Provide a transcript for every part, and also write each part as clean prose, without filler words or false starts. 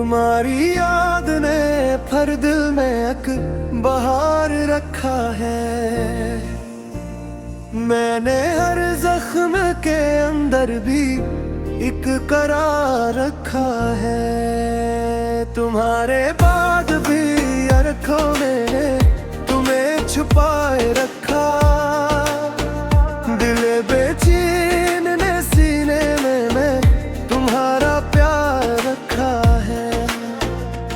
तुम्हारी याद ने फिर दिल में एक बहार रखा है। मैंने हर जख्म के अंदर भी एक करार रखा है। तुम्हारे बाद भी अरखों में तुम्हें छुपाए रखा। दिल बेचैन ने सीने में मैं तुम्हारा प्यार रखा है।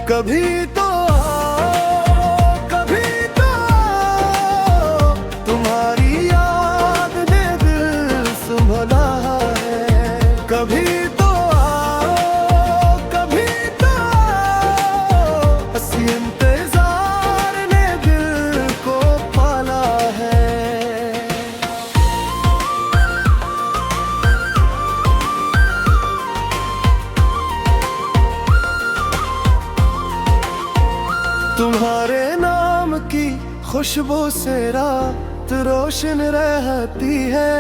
कभी तो कभी तो तुम्हारी याद ने दिल संभला है। कभी तो कभी तो हंसी इंतजार ने दिल को पाला है। तुम्हारे नाम की खुशबू से रात रोशन रहती है।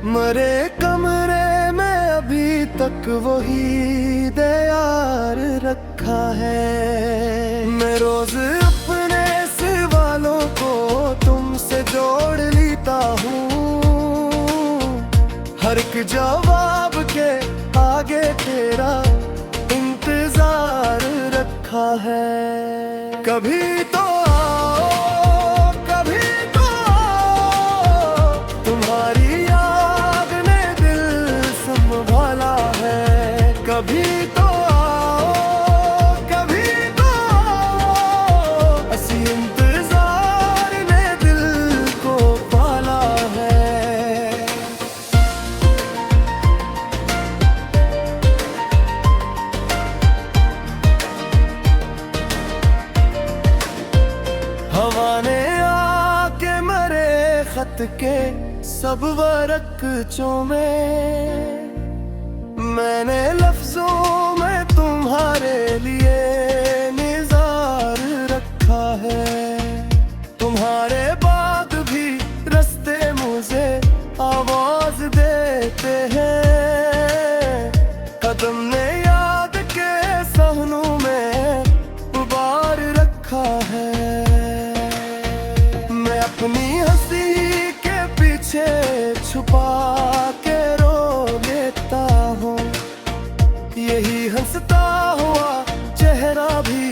मरे कमरे में अभी तक वही दयार रखा है। मैं रोज अपने सवालों को तुमसे जोड़ लेता हूँ। हर एक जवाब के आगे तेरा इंतजार रखा है। कभी तो कभी तो तुम्हारी याद ने दिल संभाला है। कभी तो कभी तो हंसी इंतजार ने दिल को पाला है। हवा ने आके मरे खत के सब वर्क चूमे। मैंने लफ्जों में तुम्हारे लिए निज़ार रखा है। तुम्हारे बाद भी रास्ते मुझे आवाज देते हैं। कदम ने याद के सहनों में उबार रखा है। मैं अपनी हंसी के पीछे छुपा के रो लेता हूँ। यही हंसता हुआ चेहरा भी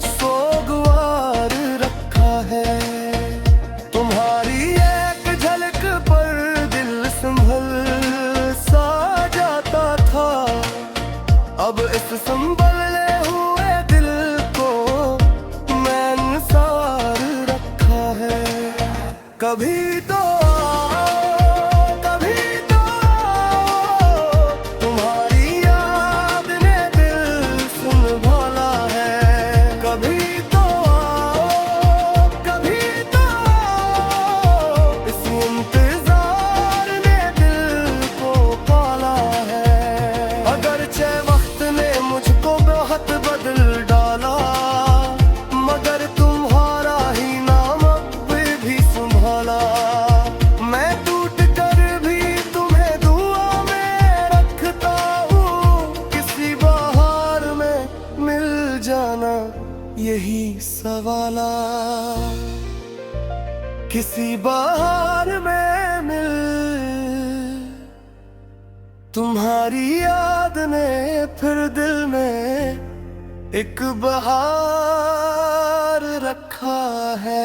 सोगवार रखा है। तुम्हारी एक झलक पर दिल संभल सा जाता था। अब इस संभले हुए दिल को मैंने सार रखा है। कभी तो कभी तो तुम्हारी याद ने दिल संभाला है। कभी तो कभी तो इस इंतजार ने दिल को पाला है। अगरचे वक्त ने मुझको बहुत बदल डाला, मगर तुम्हारा ही नाम अब भी संभाला। मैं टूट कर भी तुम्हें दुआ में रखता हूँ। किसी बहार में मिल जाना यही सवाला। किसी बहार में मिल तुम्हारी याद ने फिर दिल में एक बहार रखा है।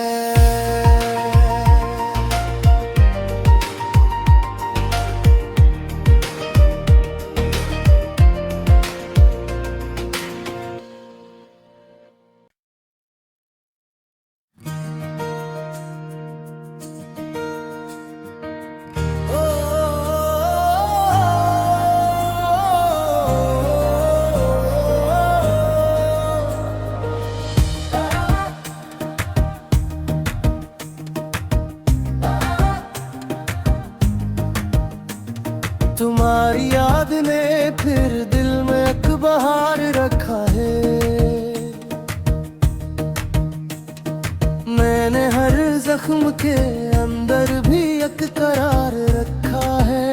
तुम्हारी याद ने फिर दिल में एक बहार रखा है। मैंने हर जख्म के अंदर भी एक करार रखा है।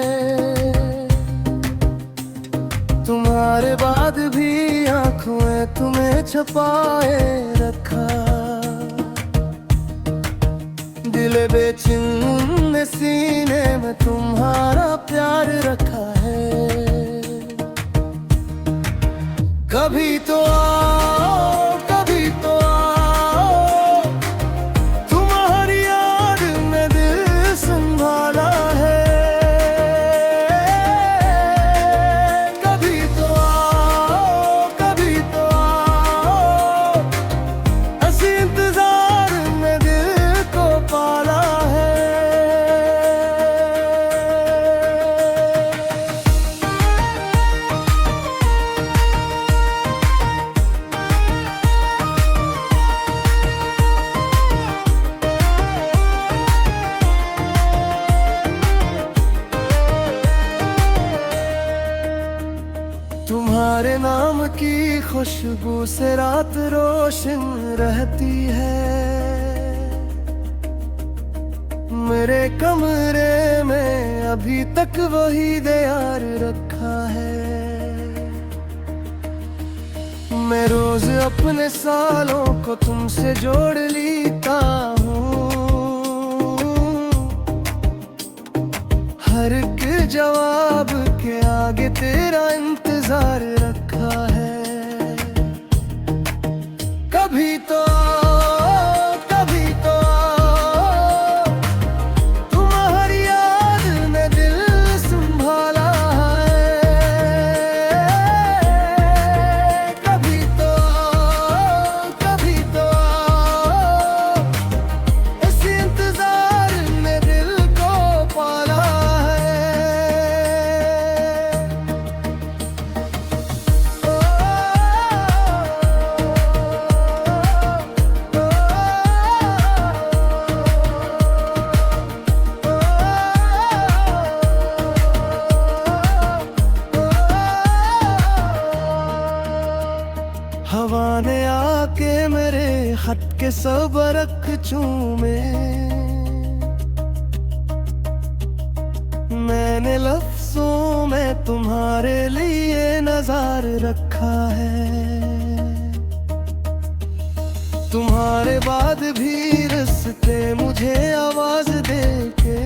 तुम्हारे बाद तुम्हें छुपाए रखा, दिल बेचैन ने सीने में तुम्हारा प्यार रखा है। कभी तो आओ, कभी तो आओ, तुम्हारी याद में दिल संभाला है। कभी तो आओ, कभी तो आओ, ऐसे इंतजार में दिल को पाला है। तुम्हारे नाम की खुशबू से रात रोशन रहती है। मेरे कमरे में अभी तक वही दीवार रखा है। मैं रोज अपने सालों को तुमसे जोड़ लेता हूँ, हर एक जवाब के आगे तेरा इंतजार रखा है। कभी तो आओ, कभी तो आओ, तुम्हारी याद ने दिल संभाला है। कभी तो आओ, कभी तो आओ, इसी इंतजार ने दिल को पाला है। हवा ने आके मेरे खत के सब रख चूमे, मैंने लफ्जों में तुम्हारे लिए नजार रखा है। तुम्हारे बाद भी रिश्ते मुझे आवाज दे के,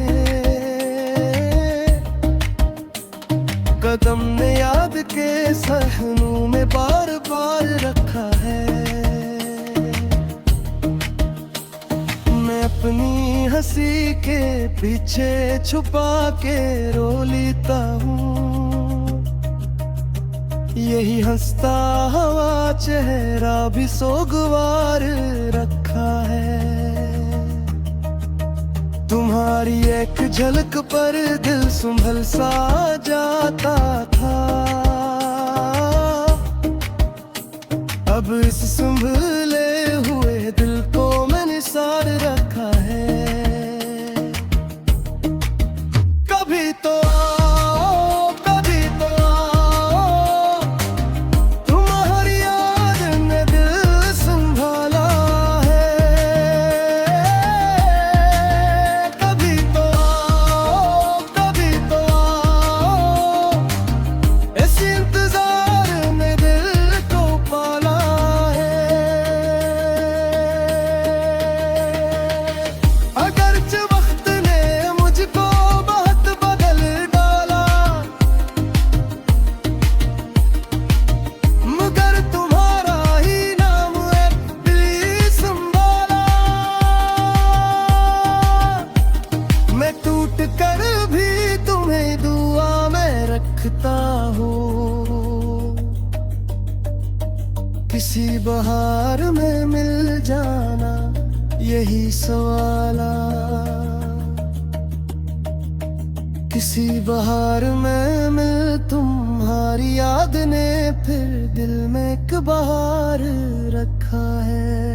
कदम ने याद के सहनों में बार बार रखा है। मैं अपनी हंसी के पीछे छुपा के रो लेता हूँ, यही हंसता हुआ चेहरा भी सोगवार रखा है। तुम्हारी एक झलक पर दिल संभल सा जाता था, अब इस संभले हुए दिल को मैंने सार रखा है। कभी तो आओ, कभी तो आओ, तुम्हारी याद ने दिल संभाला है। कभी तो आओ, कभी तो आओ, इसी इंतजार ने दिल को पाला है। अगरचे वक्त ने मुझको बहुत बदल डाला, मगर तुम्हारा ही नाम एक दिल संभाला। मैं टूट कर भी तुम्हें दुआ में रखता हूँ, किसी बहार में मिल जाना यही सवाला। किसी बहार में मिल तुम्हारी याद ने फिर दिल में एक बहार रखा है।